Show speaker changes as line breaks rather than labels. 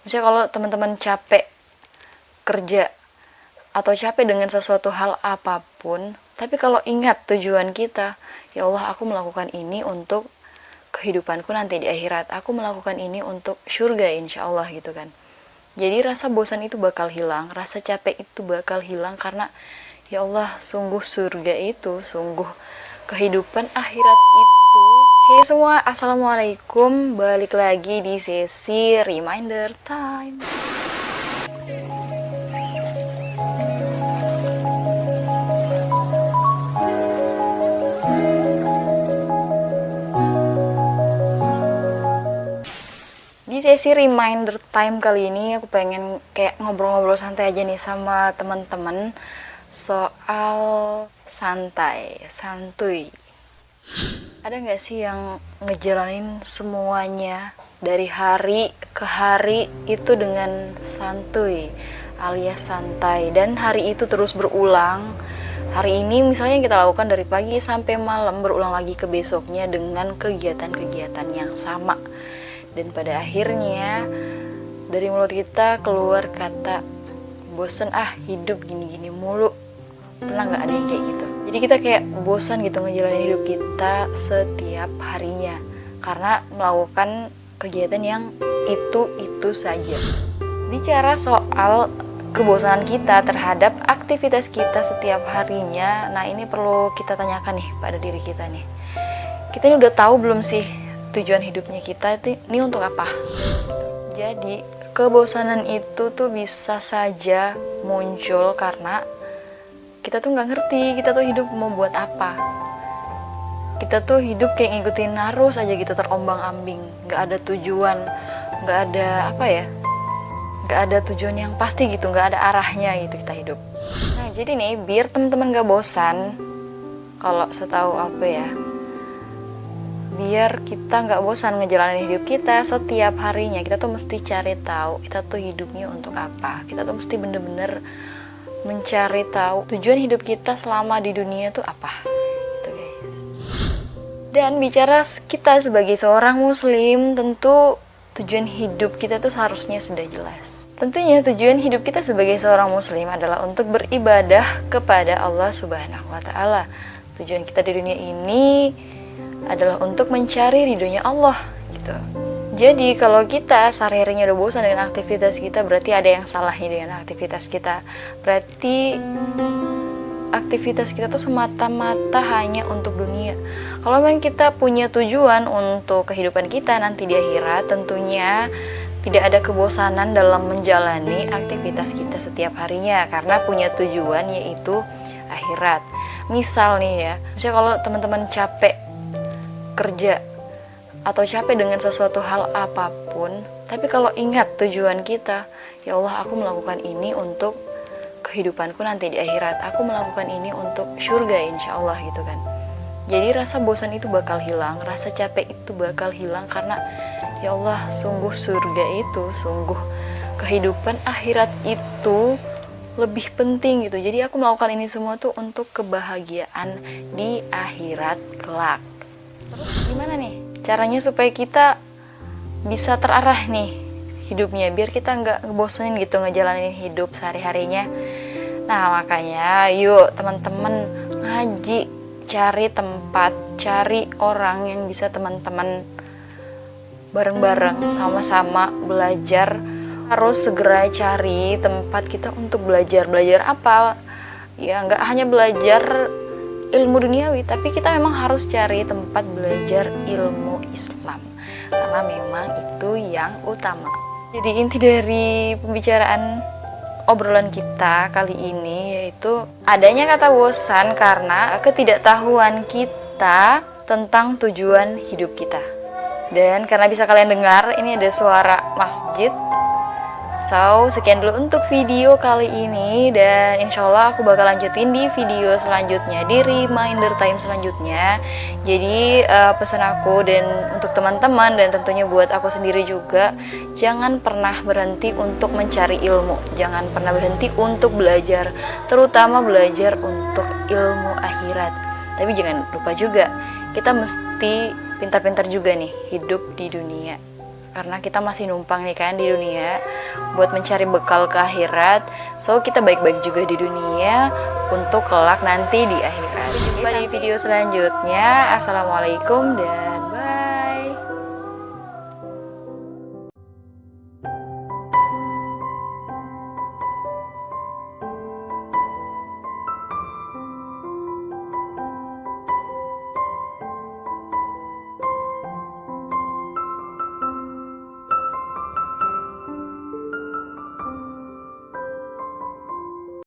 Misalnya kalau teman-teman capek kerja atau capek dengan sesuatu hal apapun, tapi kalau ingat tujuan kita, ya Allah, aku melakukan ini untuk kehidupanku nanti di akhirat, aku melakukan ini untuk surga insya Allah gitu kan. Jadi rasa bosan itu bakal hilang, rasa capek itu bakal hilang, karena ya Allah, sungguh surga itu, sungguh kehidupan akhirat itu. Hey semua, assalamualaikum, balik lagi di sesi reminder time. Di sesi reminder time kali ini aku pengen kayak ngobrol-ngobrol santai aja nih sama teman-teman soal santuy. Ada nggak sih yang ngejalanin semuanya dari hari ke hari itu dengan santuy alias santai, dan hari itu terus berulang. Hari ini misalnya kita lakukan dari pagi sampai malam, berulang lagi ke besoknya dengan kegiatan-kegiatan yang sama. Dan pada akhirnya dari mulut kita keluar kata bosen hidup gini-gini mulu. Pernah gak ada yang kayak gitu? Jadi kita kayak bosan gitu ngejalanin hidup kita setiap harinya karena melakukan kegiatan yang itu saja. Bicara soal kebosanan kita terhadap aktivitas kita setiap harinya, nah ini perlu kita tanyakan nih pada diri kita nih. Kita ini udah tahu belum sih tujuan hidupnya kita ini untuk apa? Jadi kebosanan itu tuh bisa saja muncul karena kita tuh nggak ngerti kita tuh hidup mau buat apa. Kita tuh hidup kayak ngikutin arus aja gitu, terombang-ambing, nggak ada tujuan, nggak ada nggak ada tujuan yang pasti gitu, nggak ada arahnya gitu kita hidup. Nah jadi nih biar teman-teman nggak bosan, kalau setahu aku ya, biar kita nggak bosan ngejalanin hidup kita setiap harinya, kita tuh mesti cari tahu kita tuh hidupnya untuk apa. Kita tuh mesti bener-bener mencari tahu tujuan hidup kita selama di dunia tuh apa gitu guys. Dan bicara kita sebagai seorang muslim, tentu tujuan hidup kita tuh seharusnya sudah jelas. Tentunya tujuan hidup kita sebagai seorang muslim adalah untuk beribadah kepada Allah Subhanahu wa Ta'ala. Tujuan kita di dunia ini adalah untuk mencari ridhonya Allah gitu. Jadi kalau kita sehari-harinya udah bosan dengan aktivitas kita, berarti ada yang salah nih dengan aktivitas kita. Berarti aktivitas kita tuh semata-mata hanya untuk dunia. Kalau memang kita punya tujuan untuk kehidupan kita nanti di akhirat, tentunya tidak ada kebosanan dalam menjalani aktivitas kita setiap harinya karena punya tujuan yaitu akhirat. Misal nih ya, misalnya kalau teman-teman capek kerja atau capek dengan sesuatu hal apapun, tapi kalau ingat tujuan kita, ya Allah, aku melakukan ini untuk kehidupanku nanti di akhirat, aku melakukan ini untuk surga insya Allah gitu kan. Jadi rasa bosan itu bakal hilang, rasa capek itu bakal hilang, karena ya Allah, sungguh surga itu, sungguh kehidupan akhirat itu lebih penting gitu. Jadi aku melakukan ini semua tuh untuk kebahagiaan di akhirat kelak. Terus gimana nih caranya supaya kita bisa terarah nih hidupnya, biar kita nggak ngebosenin gitu ngejalanin hidup sehari-harinya? Nah makanya yuk teman-teman ngaji, cari tempat, cari orang yang bisa teman-teman bareng-bareng sama-sama belajar. Harus segera cari tempat kita untuk belajar. Belajar apa? Ya nggak hanya belajar ilmu duniawi, tapi kita memang harus cari tempat belajar ilmu Islam karena memang itu yang utama. Jadi inti dari pembicaraan obrolan kita kali ini yaitu adanya kata bosan karena ketidaktahuan kita tentang tujuan hidup kita. Dan karena bisa kalian dengar ini ada suara masjid. So, sekian dulu untuk video kali ini, dan insya Allah aku bakal lanjutin di video selanjutnya, di reminder time selanjutnya. Jadi pesan aku dan untuk teman-teman dan tentunya buat aku sendiri juga, jangan pernah berhenti untuk mencari ilmu, jangan pernah berhenti untuk belajar, terutama belajar untuk ilmu akhirat. Tapi jangan lupa juga, kita mesti pintar-pintar juga nih hidup di dunia. karena kita masih numpang nih kan di dunia buat mencari bekal ke akhirat. So kita baik-baik juga di dunia untuk kelak nanti di akhirat. Jumpa di video selanjutnya. Assalamualaikum dan